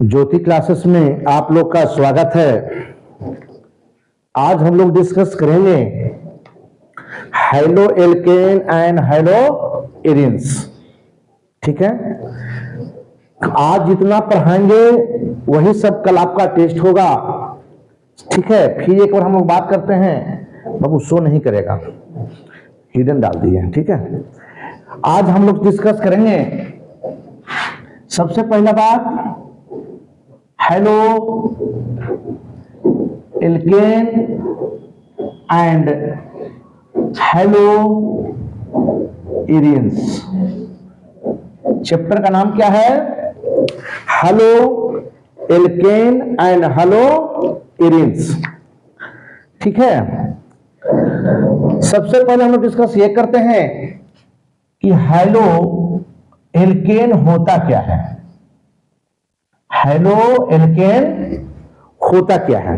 ज्योति classes में आप लोग का स्वागत है। आज हम लोग डिस्कस करेंगे high-low alkene and high-low arenes. ठीक है, आज जितना पढ़ाएंगे वही सब कल आपका टेस्ट होगा। ठीक है, फिर एक बार हम लोग बात करते हैं। बाबू शो नहीं करेगा, हिडन डाल दिए। ठीक है, आज हम लोग डिस्कस करेंगे सबसे पहला बात high-low alkene and high-low arenes. Chapter का नाम क्या है? High-low alkene and high-low arenes. ठीक है, सबसे पहले हम लोग डिस्कस ये करते हैं कि हाइलो एल्केन होता क्या है। हाइलो एल्केन होता क्या है?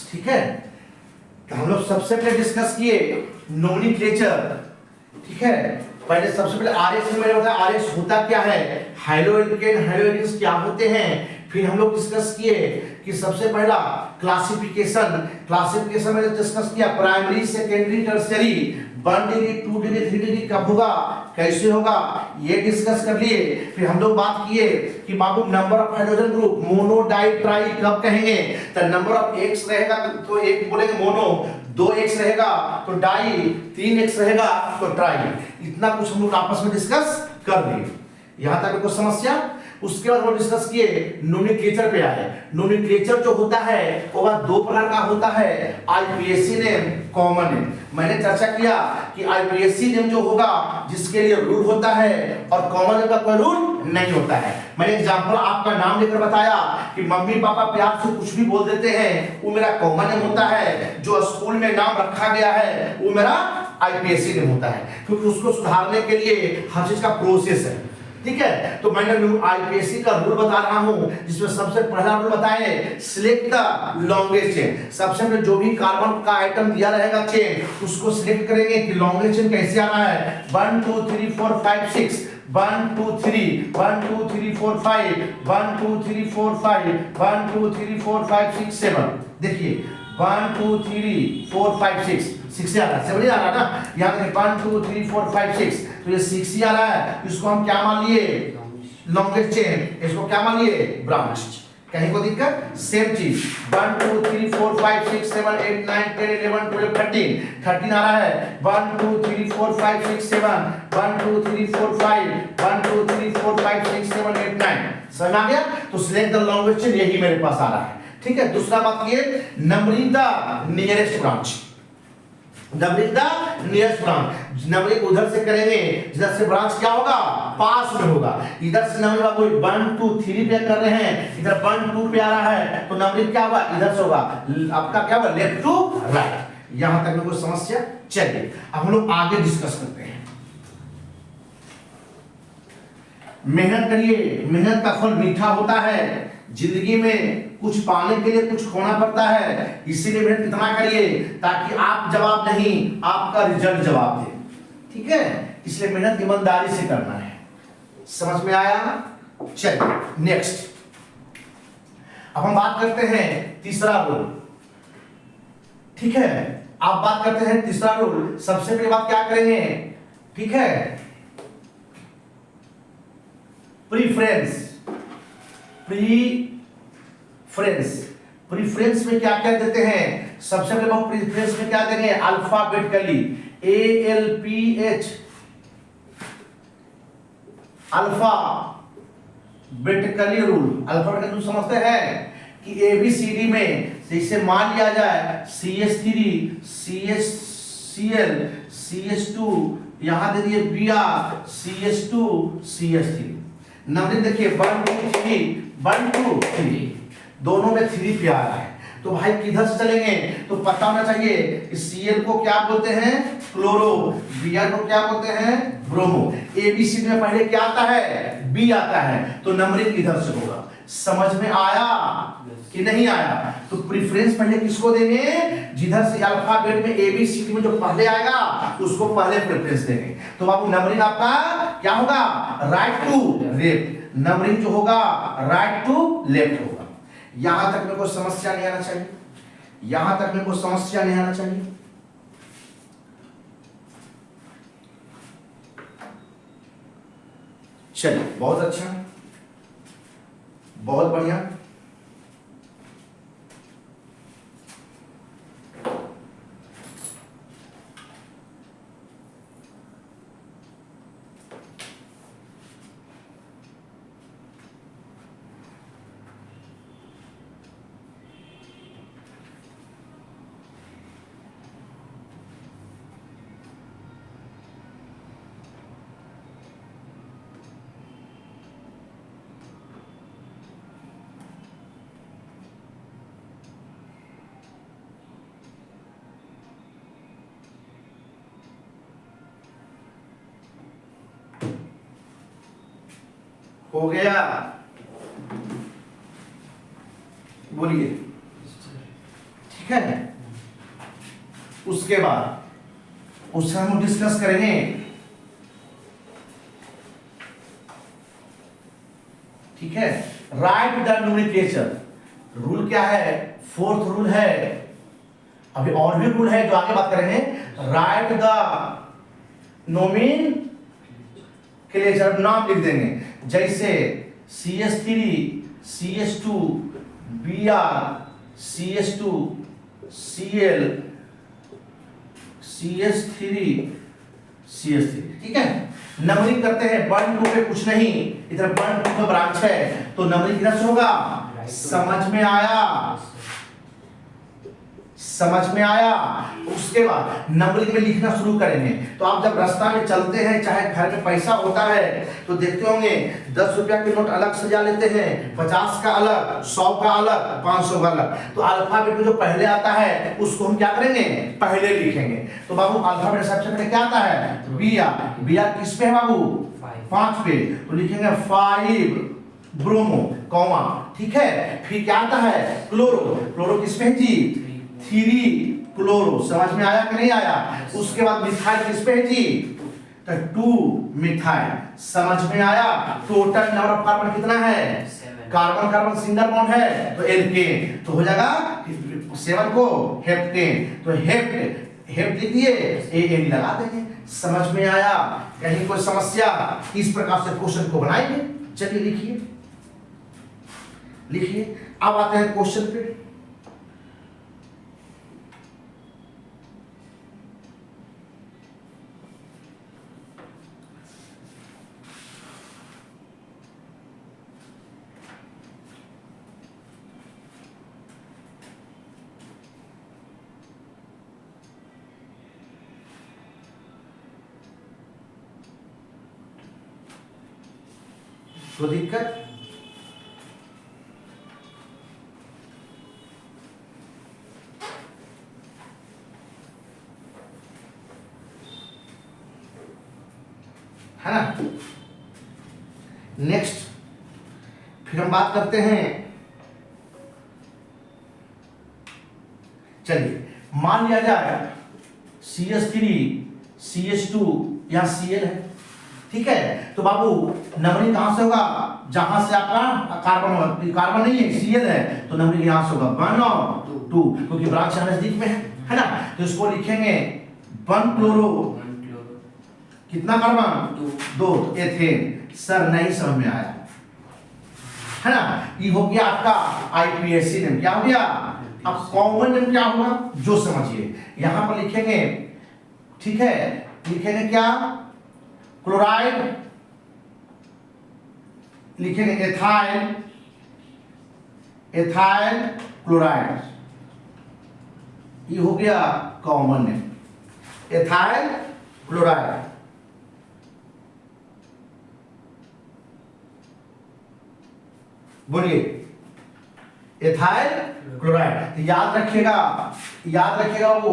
ठीक है, तो हम लोग सबसे पहले डिस्कस किए नोमेनक्लेचर, ठीक है। पहले सबसे पहले आरएच में मैंने बताया आरएच होता क्या है, हाइलोएल्केन हाइलोएरिन्स क्या होते हैं। फिर हम लोग डिस्कस किए कि सबसे पहला क्लासिफिकेशन में डिस्कस किया primary secondary tertiary, 1 degree 2 degree 3 degree कब होगा, कैसे होगा, ये डिस्कस कर लिए। फिर हम लोग बात किए कि बाबू number of hydrogen group mono di tri कब कहेंगे, तो नंबर ऑफ एक्स रहेगा तो एक बोलेंगे मोनो, 2x रहेगा तो डाई, 3x रहेगा तो ट्राई। इतना कुछ हम लोग आपस में डिस्कस कर लिए, यहां तक कोई समस्या। उसके बाद हम डिस्कस किए नोमेनक्लेचर पे आए। नोमेनक्लेचर जो होता है वो दो प्रकार का होता है, आईपीएससी नेम, कॉमन नेम। मैंने चर्चा किया कि आईपीएससी नेम जो होगा जिसके लिए रूल होता है और कॉमन नेम का कोई रूल नहीं होता है। मैंने एग्जांपल आपका नाम लेकर बताया कि मम्मी पापा प्यार से कुछ भी बोल देते हैं, वो मेरा कॉमन नेम होता है। जो स्कूल में नाम रखा गया है वो मेरा आईपीएससी नेम होता है, क्योंकि उसको सुधारने के लिए हर चीज का प्रोसेस है, ठीक है। तो मैंने आईपीएससी का रूल बता रहा हूं, जिसमें सबसे पहला रूल बताए सिलेक्ट द लॉन्गेस्ट चेन। सबसे पहले जो भी कार्बन का आइटम दिया रहेगा चेन, उसको सिलेक्ट करेंगे कि लॉन्गेस्ट चेन कैसे आना है। 1 2 3 4 5 6 1 2 3 1 2 3 4 5 1 2 3 4 5 1 2 3 4 5 6 7। देखिए 1 2 3 4 5 6 6 से आ रहा है, 7 नहीं आ रहा ना। यहाँ देखिए 1 2 3 4 5 6, तो ये 6 ही आ रहा है। इसको हम क्या मान लिए, लॉन्गेस्ट चेन। इसको क्या मान लिए, ब्रांच। कहीं को दिक्कत, सेम चीज 1 2 3 4 5 6 7 8 9 10 11 12 13 13 आ रहा है। 1 2 3 4 5 6 7 1 2 3 4 5 1 2 3 4 5 6 7 8 9। समझ आ गया। तो सिलेक्ट द लॉन्गेस्ट चेन यही मेरे पास आ रहा है, ठीक है। दूसरा बात ये numbering the nearest branch. Numbering the nearest branch, numbering उधर से करेंगे जिधर से ब्रांच क्या होगा, पास में होगा। इधर से नंबरिंग कोई 1 2 3 पे कर रहे हैं, इधर 1 2 पे आ रहा है, तो नंबरिंग क्या होगा, इधर से होगा। आपका क्या होगा, लेफ्ट टू राइट। यहां तक में कोई समस्या। चलिए अब हम लोग आगे डिस्कस करते हैं। मेहनत करिए, मेहनत का फल मीठा होता है। जिंदगी में कुछ पाने के लिए कुछ खोना पड़ता है, इसीलिए मेहनत इतना करिए ताकि आप जवाब नहीं, आपका रिजल्ट जवाब दे, ठीक है। इसलिए मेहनत ईमानदारी से करना है। समझ में आया। चलिए नेक्स्ट, अब हम बात करते हैं तीसरा रूल, ठीक है। आप बात करते हैं तीसरा रूल। सबसे पहले बात क्या करेंगे, ठीक है, प्रीफ्रेंस। प्रीफ्रेंस में क्या क्या देते हैं, सबसे पहले हम प्रीफ्रेंस में क्या देंगे, alphabetically ALPH, alphabetically rule. Alphabetically rule समझते हैं कि ABCD में जैसे मान लिया जाए CH3 CHCl CH2, यहां दे दिए Br CH2 CH3। नंबरिंग देखिए 1 2 3 1 2 3, दोनों में 3 पे आ रहा है। तो भाई किधर से चलेंगे, तो पता होना चाहिए Cl को क्या बोलते हैं, क्लोरो, Br को क्या बोलते हैं, ब्रोमो। ABCD में पहले क्या आता है, B आता है, तो नंबरिंग इधर से होगा। समझ में आया कि नहीं आया। तो प्रेफरेंस पहले किसको देंगे, जिधर से अल्फाबेट में ABCD में जो पहले आएगा उसको पहले प्रेफरेंस देंगे। तो बाबू नंबरिंग आपका क्या होगा, राइट टू लेफ्ट। नंबरिंग जो होगा राइट टू लेफ्ट होगा। यहां तक में कोई समस्या नहीं आना चाहिए, यहां तक में कोई समस्या नहीं आना चाहिए। चलिए बहुत अच्छा, बहुत बढ़िया। हो गया, बोलिए, ठीक ठीक है। उसके बाद उससे हम डिस्कस करेंगे ठीक है, राइट द नोमेनक्लेचर। रूल क्या है, फोर्थ रूल है, अभी और भी रूल है जो आगे बात करेंगे। राइट द नोमेनक्लेचर, नाम लिख देंगे, जैसे CH3 CH2 Br CH2 Cl CH3 CH3, ठीक है। नंबरिंग करते हैं, 1 2 पे कुछ नहीं, इधर 1 2 का ब्रांच है तो नंबरिंग किधर से होगा, समझ में आया, समझ में आया। उसके बाद नंबरिंग में लिखना शुरू करेंगे। तो आप जब रास्ता में चलते हैं, चाहे घर में पैसा होता है तो देखते होंगे 10 रुपया के नोट अलग सजा लेते हैं, 50 का अलग, 100 का अलग, 500 का अलग। तो अल्फाबेट में जो पहले आता है उसको हम क्या करेंगे, पहले लिखेंगे। तो बाबू अल्फाबेट सबसे पहले क्या आता है, बी आर किस पे है बाबू, 5 पे, तो लिखेंगे 5 ब्रोमो कॉमा, ठीक है। फिर क्या आता है, क्लोरो, क्लोरो किस पे है जी, 3 क्लोरो, समझ में आया कि नहीं आया। उसके बाद मिथाइल किस पे है जी, तो 2 मिथाइल, समझ में आया। टोटल नंबर ऑफ कार्बन कितना है, कार्बन कार्बन सिंगल बॉन्ड है तो एल्केन, तो हो जाएगा 7 को हेप्टेन, तो हेप्ट लिख दिए, एन लगा देंगे। समझ में आया, कहीं कोई समस्या, इस प्रकार से क्वेश्चन को बनाएंगे। चलिए लिखिए लिखिए। अब आते हैं क्वेश्चन पे। तो दिक्कत है ना। नेक्स्ट फिर हम बात करते हैं, चलिए मान लिया जाए CH3 CH2 या Cl है, ठीक है। तो बाबू नंबरिंग कहां से होगा, जहां से आपका कार्बन होगा, कार्बन नहीं है Cl है तो नंबरिंग यहां से होगा 1 और 2, क्योंकि ब्रांच नजदीक में है ना। तो इसको लिखेंगे 1 क्लोरो, कितना कार्बन 2, तो एथेन। सर नहीं समझ में आया, है ना। ये हो गया आपका IPSC नेम, क्या हो गया। अब कॉमन नेम क्या होगा, जो समझिए। यहां पर लिखेंगे, ठीक है, लिखेंगे क्या, क्लोराइड, लिखेंगे एथाइल, एथाइल क्लोराइड, ये हो गया कॉमन नेम, एथाइल क्लोराइड। बोलिए एथाइल क्लोराइड। तो याद रखिएगा वो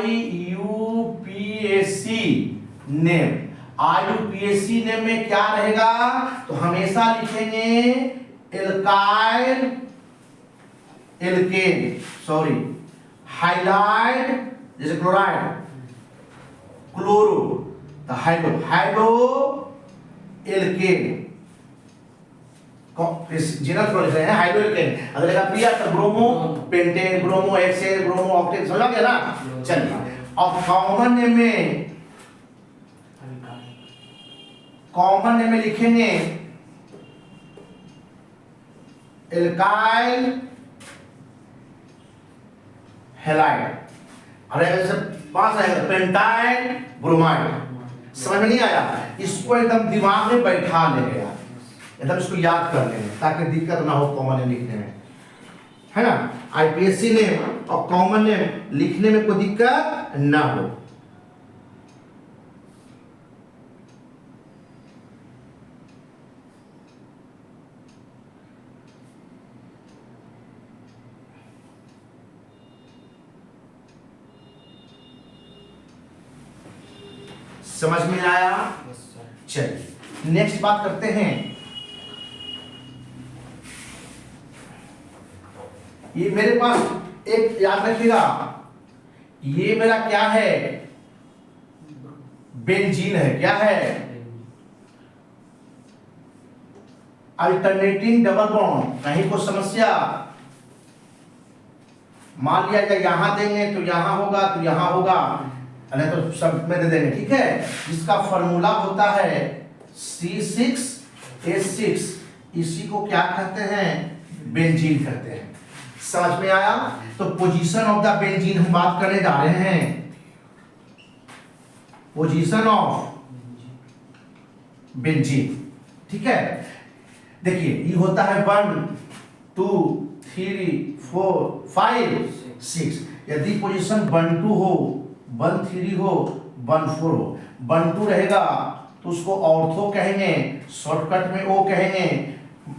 IUPAC नेम, IUPAC नेम में क्या रहेगा, तो हमेशा लिखेंगे एल्काइल, एल्केन, सॉरी हाइलाइड, जैसे क्लोराइड, क्लोरो, तो हाइड्रो एल्केन, जनरल फ्लो लिख रहे हैं हाइड्रोएल्केन। अगर लगा पिया तो bromo pentane, bromo hexane, bromo octane, समझ गया ना। चलिए अब कॉमन नेम में लिखेंगे एल्काइल हैलाइड, अरे जैसे पास आएगा पेंटाइल ब्रोमाइड। समझ में नहीं आया, इसको एकदम दिमाग में बैठा लेंगे, एकदम इसको याद कर लेंगे ताकि दिक्कत ना हो कॉमन नेम लिखने में, है ना। IPSC नेम और कॉमन नेम लिखने में कोई दिक्कत ना हो। समझ में आया। चलिए नेक्स्ट बात करते हैं, ये मेरे पास एक याद रखिएगा, ये मेरा क्या है, बेंजीन है, क्या है, अल्टरनेटिंग डबल बॉन्ड। कहीं को समस्या, मान लिया जाए यहां देंगे तो यहां होगा तो यहां होगा, नहीं तो सब में दे देंगे, ठीक है। इसका फॉर्मूला होता है C6H6, इसी को क्या कहते हैं, बेंजीन कहते हैं। समझ में आया? तो पोजीशन ऑफ द बेंजीन हम बात करने जा रहे हैं, पोजीशन ऑफ बेंजीन, ठीक है। देखिए ये होता है 1 2 3 4 5 6। यदि पोजीशन 1 2 हो, 1 3 हो, 1 4 हो, 1 2 रहेगा तो उसको ऑर्थो कहेंगे, शॉर्टकट में ओ कहेंगे।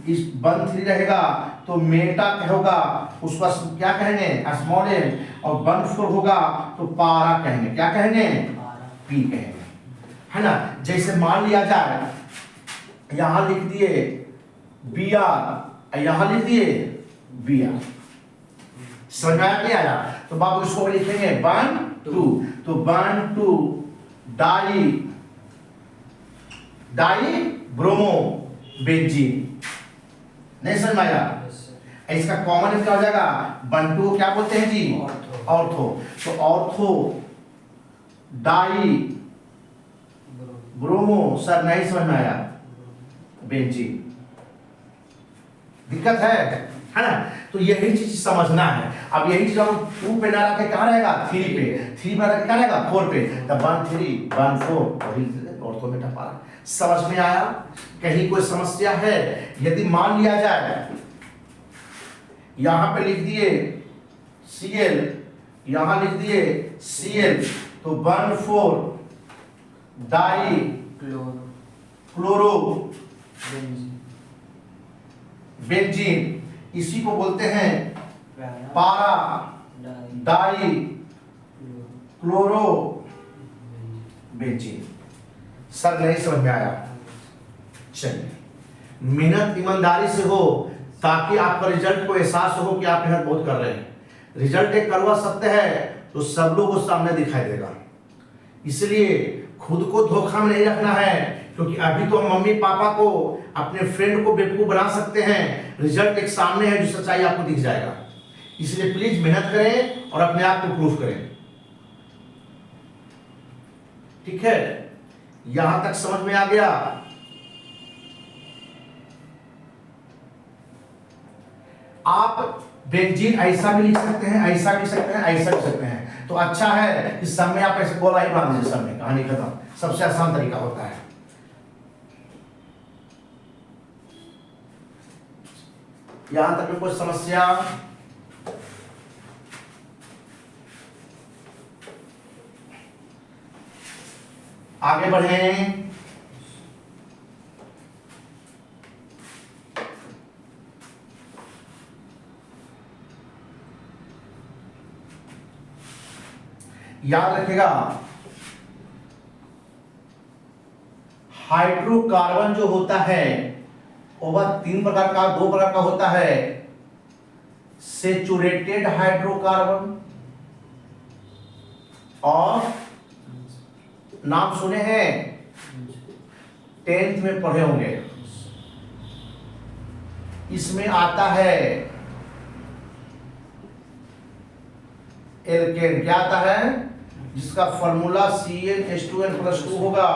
इस 1 3 रहेगा तो मेटा होगा, उसका क्या कहेंगे, स्मॉल एम। और 1 4 होगा तो पारा कहेंगे, क्या कहेंगे, पी कहेंगे, है ना। जैसे मान लिया जाए यहां लिख दिए बी आर, यहां लिख दिए बी आर, समझ में नहीं आया? तो बाबू इसको लिखेंगे 1 2, तो 1 2 डाई ब्रोमो बेंजीन। नहीं समझ में आया? इसका कॉमन क्या हो जाएगा, 1 2 क्या बोलते हैं जी, ऑर्थो। तो ऑर्थो डाई ब्रोमो, सर नहीं समझ में आया, बेंजीन। दिक्कत है ना। तो यही चीज समझना है। अब यही चीज हम 2 पे ना रखे कहां रहेगा, 3 पे, 3 पे रखे कहां रहेगा, 4 पे। तब 1 3 1 4 वही ऑर्थो में टपा। समझ में आया? कहीं कोई समस्या है? यदि मान लिया जाए यहां पे लिख दिए Cl, यहां लिख दिए Cl, तो 1 4 डाई क्लोरो बेंजीन, इसी को बोलते हैं पारा डाई क्लोरो बेंजीन। सर नहीं समझ में आया? चलिए, मेहनत ईमानदारी से हो ताकि आपका रिजल्ट को एहसास हो कि आप मेहनत बहुत कर रहे हैं। रिजल्ट एक कड़वा सत्य है तो सब लोग को सामने दिखाई देगा, इसलिए खुद को धोखा में नहीं रखना है। क्योंकि अभी तो हम मम्मी पापा को, अपने फ्रेंड को बेवकूफ बना सकते हैं, रिजल्ट एक सामने है जो सच्चाई आपको दिख जाएगा। इसलिए प्लीज मेहनत करें और अपने आप को प्रूफ करें, ठीक है। यहां तक समझ में आ गया? आप बेंजीन ऐसा भी लिख सकते हैं, ऐसा भी सकते हैं, ऐसा भी सकते हैं। तो अच्छा है कि सब में आप ऐसे बोला ही बांध दीजिए, सब में कहानी खत्म। सबसे आसान तरीका होता है। यहां तक में कोई समस्या? आगे बढ़ें। याद रखिएगा, हाइड्रोकार्बन जो होता है वह 3 प्रकार का, 2 प्रकार का होता है। सेचुरेटेड हाइड्रोकार्बन, और नाम सुने हैं, 10th में पढ़े होंगे। इसमें आता है एल्केन, क्या आता है, जिसका फॉर्मूला CnH2n+2 होगा।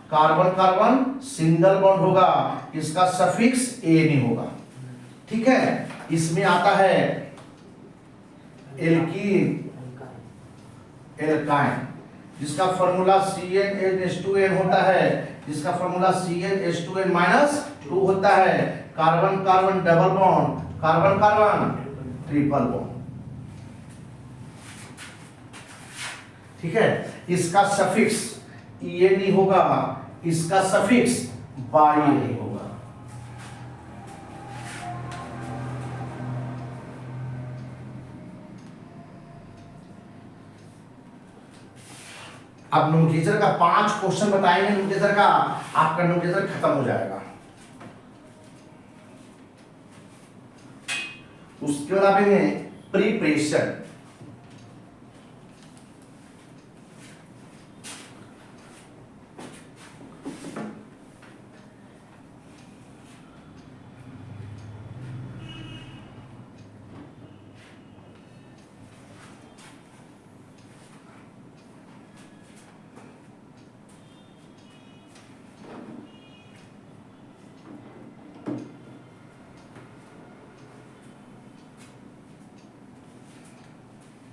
कार्बन कार्बन सिंगल बॉन्ड होगा, इसका सफिक्स ए नहीं होगा, ठीक है। इसमें आता है एल्कीन, एल्काइन, जिसका फॉर्मूला CnH2n होता है, जिसका फॉर्मूला CnH2n-2 होता है। Carbon carbon double bond, carbon carbon triple bond, ठीक है। इसका सफिक्स ये नहीं होगा, इसका सफिक्स बाई नहीं होगा। अब न्यूमरेटर का 5 क्वेश्चन बताएंगे, न्यूमरेटर का आपका न्यूमरेटर खत्म हो जाएगा। उसके बाद आएंगे प्रिपरेशन।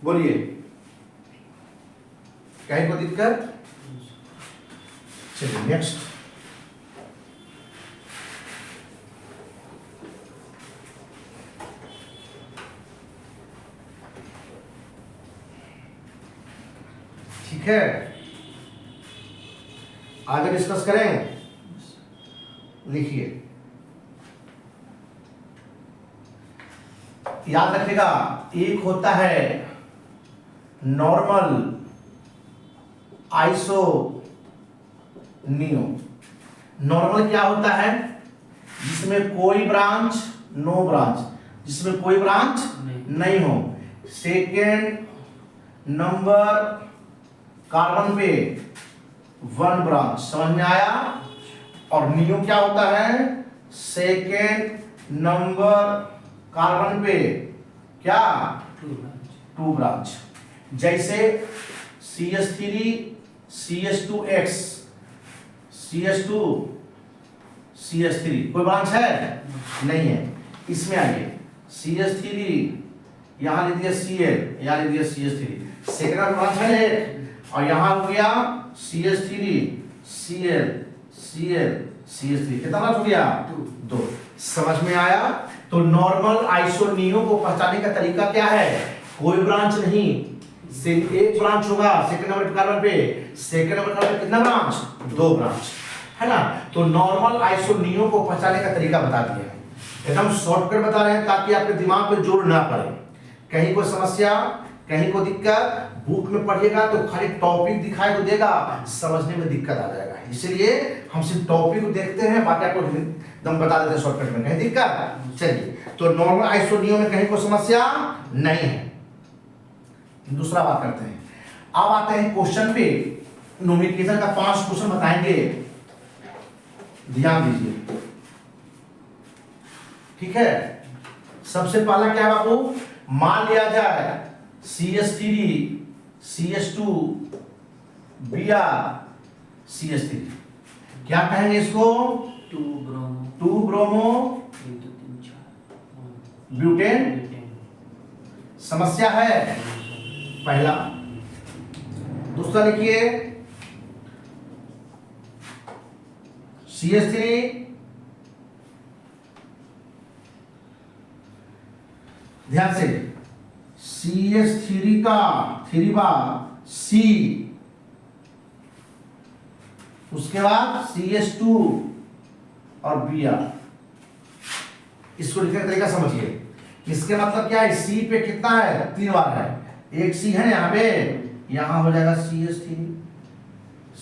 बोलिए, कहीं को दिक्कत? चलिए नेक्स्ट। ठीक है, आगे डिस्कस करें। लिखिए, याद रखिएगा, एक होता है नॉर्मल, आइसो, नियो। नॉर्मल क्या होता है? जिसमें कोई ब्रांच, नो ब्रांच, जिसमें कोई ब्रांच नहीं हो। सेकेंड नंबर कार्बन पे 1 ब्रांच, समझ में आया? और नियो क्या होता है? सेकेंड नंबर कार्बन पे क्या? 2 ब्रांच। जैसे CH3 CH2X, CH2 CH3, कोई ब्रांच है? नहीं है। इसमें आइए, CH3 यहां ले दिया Cl, यहां ले दिया CH3, सेकेंड ब्रांच है। और यहां हो गया CH3 Cl Cl CH3, कितना ब्रांच हो गया? 2। समझ में आया? तो नॉर्मल, आइसो, नियो को पहचानने का तरीका क्या है? कोई ब्रांच नहीं, सिर्फ एक ब्रांच होगा सेकंड नंबर कार्बन पे। सेकंड नंबर कार्बन पे कितना ब्रांच? 2 ब्रांच, है ना? तो नॉर्मल, आइसो, नियो को पहचानने का तरीका बता दिया, एकदम शॉर्टकट बता रहे हैं ताकि आपके दिमाग पे जोर ना पड़े। कहीं कोई समस्या, कहीं कोई दिक्कत, बुक में पढ़िएगा तो खाली टॉपिक दिखाई तो देगा, समझने में दिक्कत आ जाएगा। इसलिए हम सिर्फ टॉपिक को देखते हैं, बाकी आपको एकदम बता देते हैं शॉर्टकट में। कहीं दिक्कत? चलिए, तो नॉर्मल, आइसो, नियो में कहीं कोई समस्या नहीं है। दूसरा बात करते हैं, अब आते हैं क्वेश्चन पे। नोमेनक्लेचर का 5 क्वेश्चन बताएंगे, ध्यान दीजिए, ठीक है? सबसे पहला क्या है बाबू? मान लिया जाए CH3 CH2 Br CH3, क्या कहेंगे इसको? 2 ब्रोमो ब्यूटेन। समस्या है पहला। दूसरा लिखिए, CH3, ध्यान से, CH3 का 3 बार C, उसके बाद CH2 और Br। इसको लिखने का तरीका समझिए। इसके मतलब क्या है? C पे कितना है? 3 बार है। एक C है यहाँ पे, यहाँ हो जाएगा CH3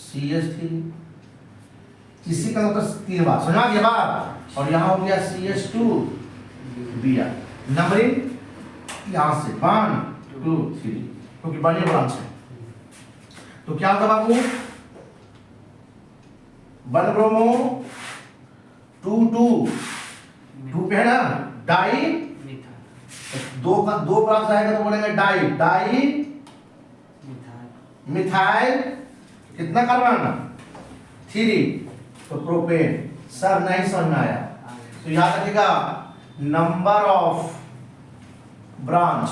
CH3, इसी का मतलब 3 बार, समझा गया बात? और यहाँ हो गया CH2 Br। नंबरिंग यहां से 1 2 3, क्योंकि बड़ी ब्रांच है। तो क्या होगा बाबू? 1 ब्रोमो 2 2 पे है ना डाई, दो ब्रांच रहेगा तो बोलेंगे डाई मिथाइल, कितना कार्बन? 3, तो प्रोपेन। सर नहीं समझ में आया तो याद रखिएगा, नंबर ऑफ ब्रांच,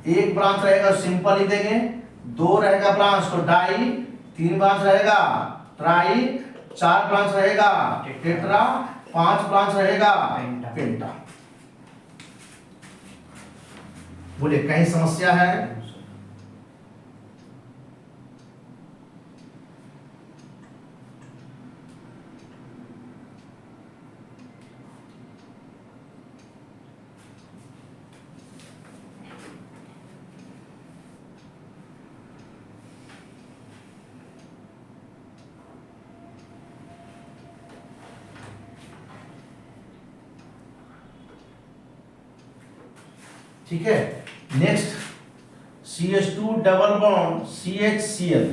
एक ब्रांच रहेगा सिंपल लिख देंगे, 2 रहेगा ब्रांच तो डाई, 3 ब्रांच रहेगा ट्राई, 4 ब्रांच रहेगा टेट्रा, 5 ब्रांच रहेगा पेंटा। बोले कहीं समस्या है? ठीक है, next CH2 double bond CHCl,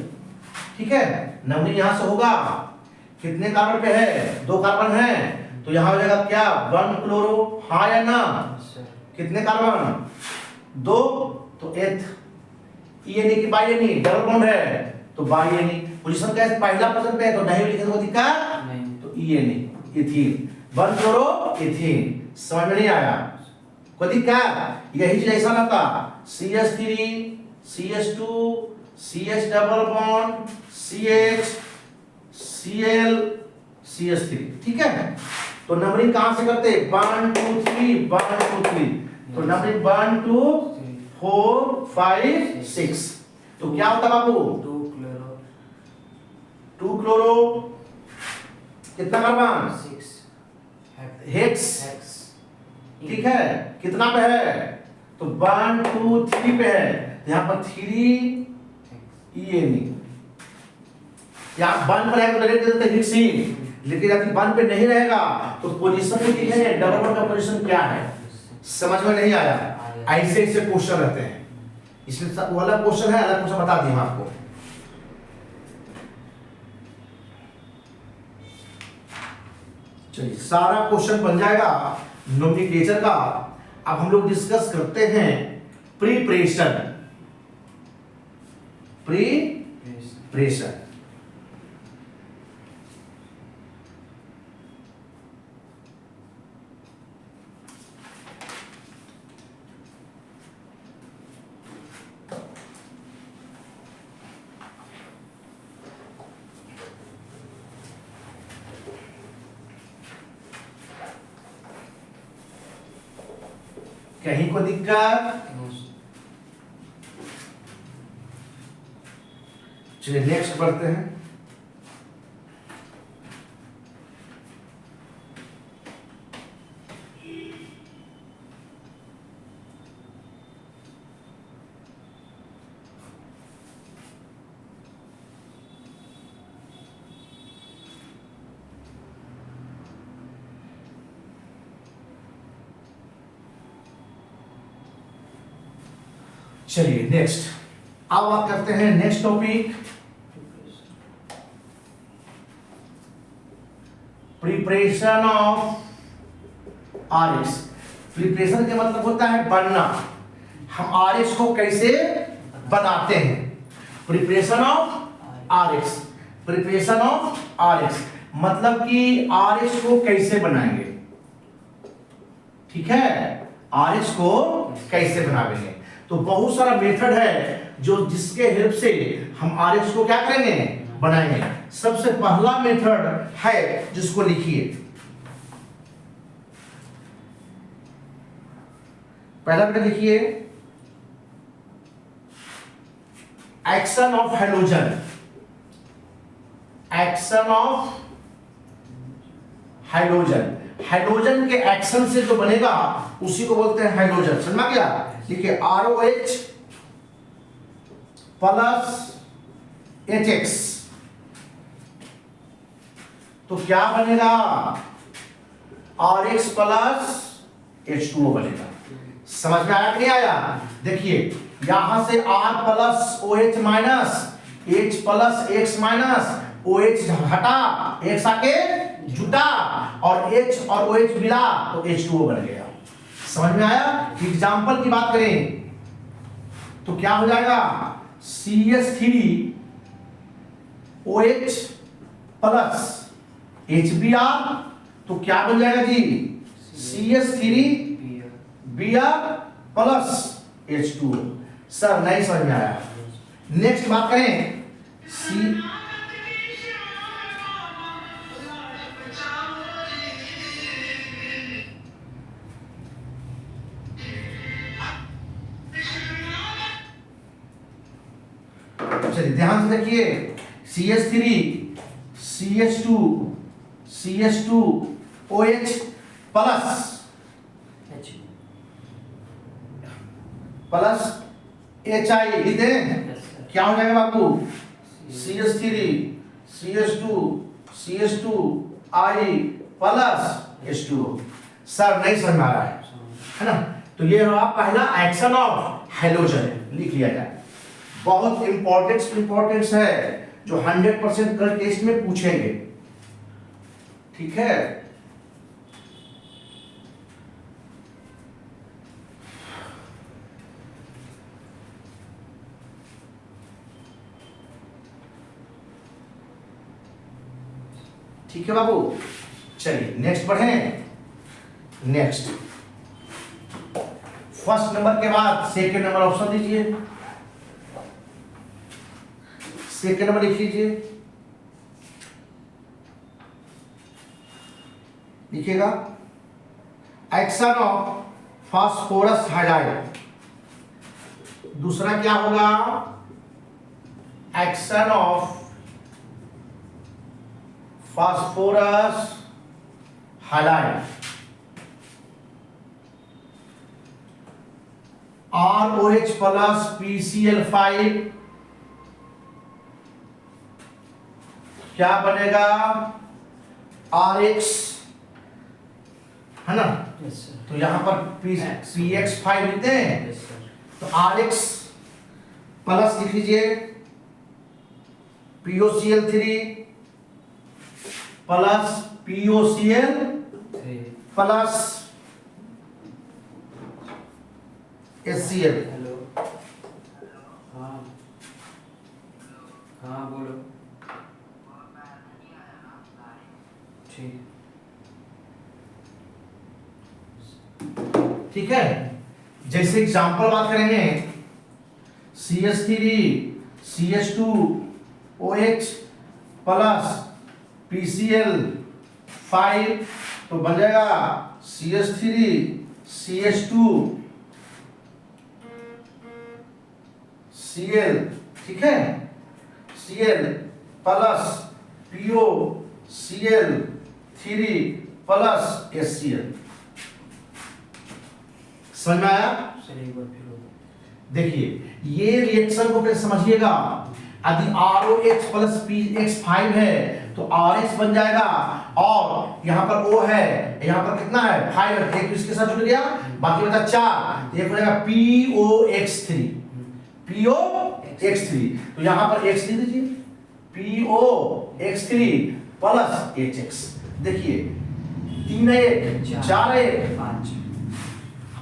ठीक है? नंबरिंग यहां से होगा, कितने कार्बन पे है? 2 कार्बन है, तो यहां हो जाएगा क्या? 1 क्लोरो, हाँ या ना? कितने कार्बन? 2, तो एथ ENA की बाई एनी, डबल बॉन्ड है तो बाई एनी। पोजीशन क्या है? पहला पोजीशन पे है तो नहीं लिखे तो कोई दिक्कत नहीं, तो ENA एथीन, 1 क्लोरो एथीन। समझ में नहीं आया? कोई दिक्कत? यही चीज ऐसा ना था, CH3 CH2 CH double bond CH Cl CH3, ठीक है। तो नंबरिंग कहां से करते हैं? 1 2 3 1 2 3। तो नंबरिंग 1 2 4 5 6। तो क्या होता बाबू? 2 क्लोरो कितना कार्बन? 6 हेक्स, ठीक है। कितना पे है? तो 1 2 3 पे है, यहां पर 3 ये नहीं, यहाँ 1 पर है तो डायरेक्ट दे देते हेक्सीन, लेकिन यदि 1 पे नहीं रहेगा तो पोजीशन में लिखेंगे डबल बॉन्ड का पोजीशन क्या है। समझ में नहीं आया? ऐसे ऐसे क्वेश्चन रहते हैं, इसलिए वो अलग क्वेश्चन है, अलग क्वेश्चन बता दिए हम आपको। चलिए सारा क्वेश्चन बन जाएगा नोमेनक्लेचर का। अब हम लोग डिस्कस करते हैं प्रीपरेशन। प्रीपरेशन कहीं को दिक्कत? चलिए नेक्स्ट पढ़ते हैं। चलिए नेक्स्ट, अब बात करते हैं next topic preparation of RS. Preparation के मतलब होता है बनना। हम आरएस को कैसे बनाते हैं? Preparation of RS, preparation of RS मतलब कि आरएस को कैसे बनाएंगे, ठीक है। आरएस को कैसे बनाएंगे? तो बहुत सारा मेथड है जो जिसके हेल्प से हम आरएस को क्या करेंगे? बनाएंगे। सबसे पहला मेथड है जिसको लिखिए, पहला मेथड लिखिए, action of hydrogen. Action of hydrogen, hydrogen के एक्शन से जो बनेगा उसी को बोलते हैं हाइड्रोजन। समझ में गया? देखिए ROH प्लस HX, तो क्या बनेगा? RX प्लस H2O बनेगा। समझ में आया कि नहीं आया? देखिए यहां से R plus OH minus H plus X minus OH हटा, X आके जुटा और H और OH मिला तो H2O बन गया। समझ में आया? एग्जाम्पल की बात करें तो क्या हो जाएगा? CH3 OH प्लस HBr, तो क्या बन जाएगा जी? CH3 Br plus H2O। Sir नहीं समझ में आया? नेक्स्ट बात करें चलिए ध्यान से देखिए, CH3 CH2 CH2 OH plus HI लिखते हैं, क्या हो जाएगा बाबू? CH3 CH2 CH2 I plus H2O। Sir नहीं समझ में आ रहा है ना? तो ये रहा पहला एक्शन ऑफ हाइड्रोजन, लिख लिया जाए। बहुत इंपॉर्टेंस है जो 100% कल टेस्ट में पूछेंगे, ठीक है। ठीक है बाबू, चलिए नेक्स्ट पढ़ें। नेक्स्ट फर्स्ट नंबर के बाद सेकंड नंबर ऑप्शन दीजिए। सेकेंड में लिखिए, लिखिएगा एक्शन ऑफ फास्फोरस हाइड्राइड। दूसरा क्या होगा, action of phosphorus hydride. ROH plus PCl5 क्या बनेगा, RX, है ना। Yes, sir. तो यहां पर PX5 लिखते हैं, Yes, sir. तो RX प्लस लिख लीजिए POCl3 plus POCl 3. Plus HCl। Hello. हाँ हाँ बोलो। ठीक। ठीक है, जैसे एग्जांपल बात करेंगे, CH3 CH2OH प्लस PCl5 तो बन जाएगा CH3 CH2 Cl, ठीक है, Cl plus POCl3 plus HCl। समझ में आया? चलिए एक बार फिर बोलो। देखिए ये रिएक्शन को कैसे समझिएगा, यदि ROH प्लस PX5 है तो RH बन जाएगा, और यहाँ पर O है, यहाँ पर कितना है 5 है, एक इसके साथ जुड़ गया, बाकी बचा 4, एक हो जाएगा POX3 तो यहाँ पर X लिख दीजिए, POX3 प्लस HX। देखिए 3 है 1 4 है 1, 5।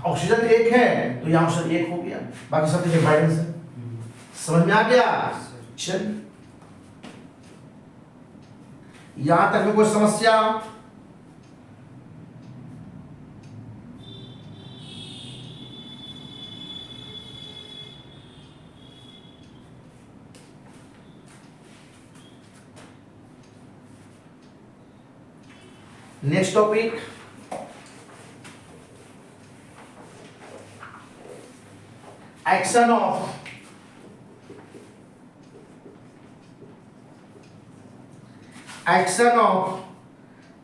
ऑक्सीजन 1 है तो यहाँ ऑक्सीजन 1 हो गया, बाकी सब देखिए वाइलेंस है। समझ में आ गया? चल यहां तक में कोई समस्या? Next topic, action of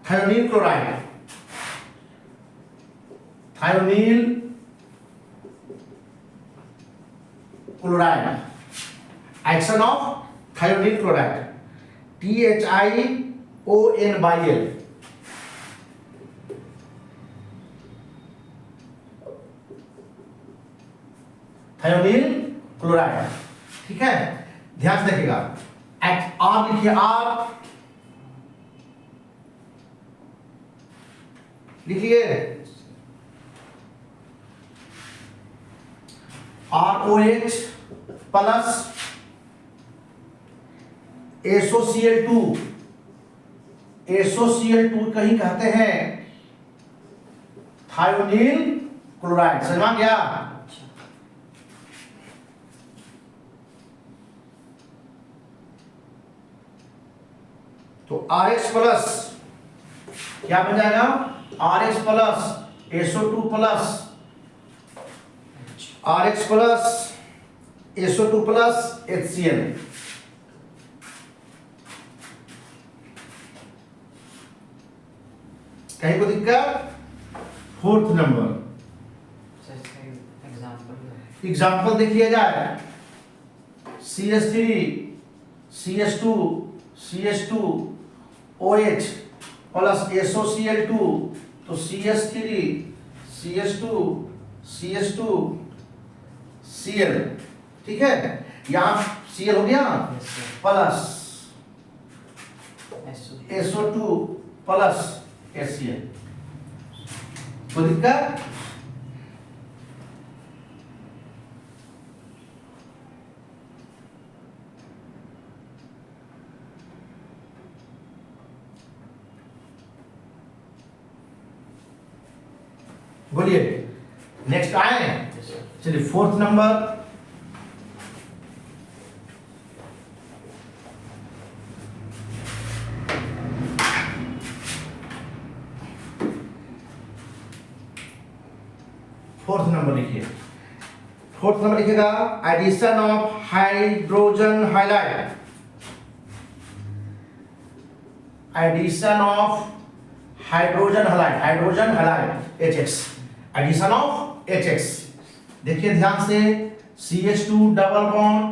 thionyl chloride. Thionyl chloride, action of thionyl chloride, THIONYL। Thionyl chloride, ठीक है, ध्यान से देखिएगा, R लिखिए, R लिखिए, ROH प्लस SOCl2 कहीं कहते हैं थायोनील क्लोराइड। समझ में आ गया? तो RH प्लस क्या बन जाएगा, RH plus SO2 plus RH plus SO2 plus HCl। कहीं को दिक्कत? 4th नंबर एग्जाम्पल देखिए जाए, CH3 CH2 CH2OH plus SOCl2 तो CH3 CH2 CH2Cl, ठीक है, यहाँ Cl हो गया प्लस SO2 प्लस HCl। कोई दिक्कत? बोलिए, नेक्स्ट आए। चलिए 4th नंबर, फोर्थ नंबर लिखेगा addition of hydrogen halide, addition of hydrogen halide, hydrogen halide HX, addition of HX। देखिए ध्यान से CH2 डबल बॉन्ड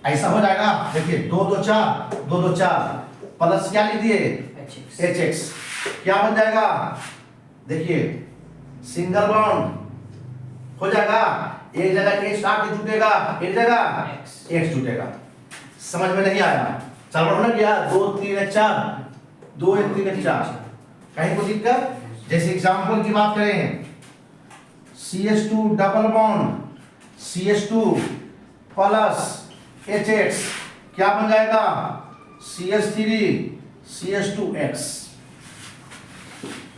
ऐसा हो जाएगा। देखिए 2 2 4 2 2 4 प्लस क्या लिख दिए HX, क्या बन जाएगा? देखिए सिंगल बॉन्ड हो जाएगा, एक जगह H आके जुटेगा, एक जगह X जुटेगा। समझ में नहीं आया? चल बढ़ो ना क्या 2 3 1 4 2 1 3 1 4 कहीं कोई दिक्कत? जैसे एग्जांपल की बात करें CH2 double bond CH2 plus HX क्या बन जाएगा? CH3 CH2X।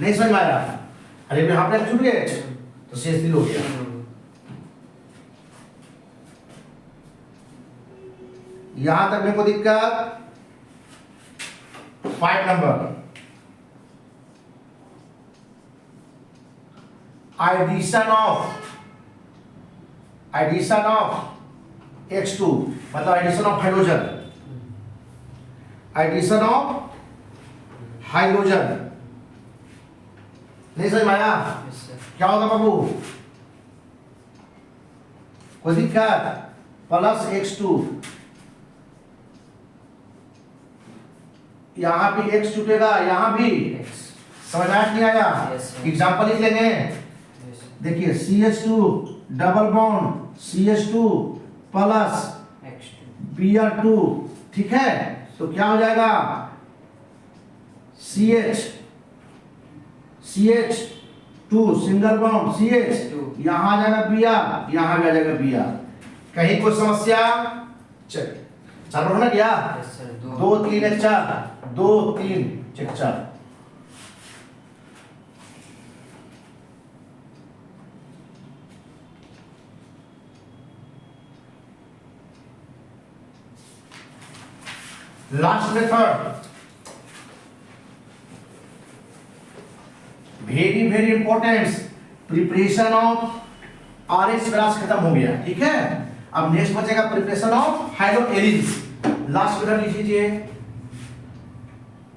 नहीं समझ में आया? अरे यहाँ पे जुड़ गए तो CH3 हो गया। यहां तक मेरे को दिक्कत? 5 नंबर एडिशन ऑफ H2 मतलब addition of hydrogen, addition of hydrogen. नहीं समझ में आया? क्या होगा बाबू? कोई दिक्कत? प्लस X2 यहां भी X जुटेगा, यहां भी समझ में नहीं आया? एग्जांपल लिख लेंगे। देखिए CH2 double bond CH2 plus Br2, ठीक है? तो क्या हो जाएगा? CH2 सिंगल बॉन्ड CH, यहां आ जाएगा Br, यहां भी आ जाएगा Br। कहीं कोई समस्या? चल चालू होना क्या? 2 3 1 4 2 3 1 4। Last method very very important, preparation of RH class खत्म हो गया, ठीक है? अब नेक्स्ट बचेगा प्रिपरेशन ऑफ हाइड्रोएरिन्स। लास्ट मेथड लिख लीजिए,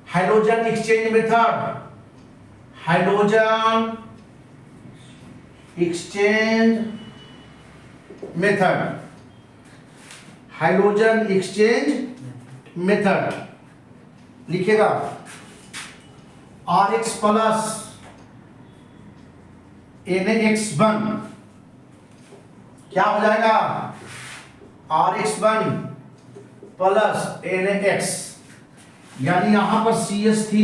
hydrogen exchange method, hydrogen exchange method, hydrogen exchange method लिखेगा RH प्लस NaX1 क्या हो जाएगा? RH1 प्लस NaX, यानी यहां पर CH3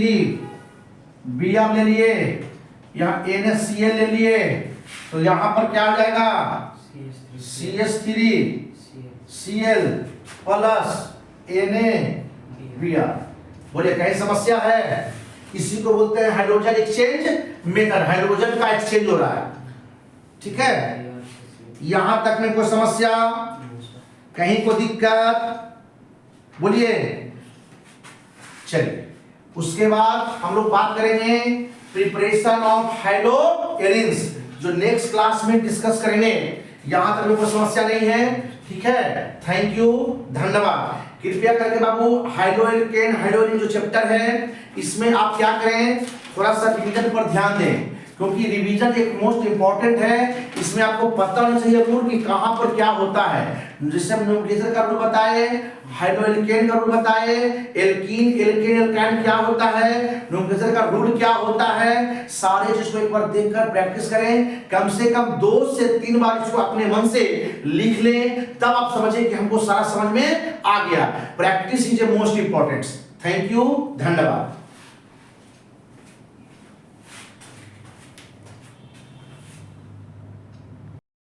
Br ले लिए, यहां NaCl ले लिए, तो यहां पर क्या हो जाएगा? CH3 Cl plus NaBr। बोले कहीं समस्या है? इसी को बोलते हैं हाइड्रोजन एक्सचेंज मेथड, हाइड्रोजन का एक्सचेंज हो रहा है, ठीक है? यहां तक में कोई समस्या? कहीं कोई दिक्कत? बोलिए। चलिए उसके बाद हम लोग बात करेंगे प्रिपरेशन ऑफ हाइड्रोएरिन्स, जो नेक्स्ट क्लास में डिस्कस करेंगे। यहां तक में कोई समस्या नहीं है, ठीक है? थैंक यू, धन्यवाद। कृपया करके बाबू हाइड्रोएल्केन हाइड्रोएरिन जो चैप्टर है इसमें आप क्या करें, थोड़ा सा रिवीजन पर ध्यान दें, क्योंकि रिवीजन एक मोस्ट इंपॉर्टेंट है। इसमें आपको पता होना चाहिए रूल कि कहां पर क्या होता है। जैसे हम नोमेनक्लेचर का रूल बताए, हाइड्रोएल्केन का रूल बताए, एल्कीन एल्केन एल्काइन क्या होता है, नोमेनक्लेचर का रूल क्या होता है, सारे चीज को एक बार देखकर प्रैक्टिस करें। कम से कम 2 से 3 बार इसको अपने मन से लिख लें, तब आप समझें कि हमको सारा समझ में आ गया। Practice is a most important. Thank you, धन्यवाद।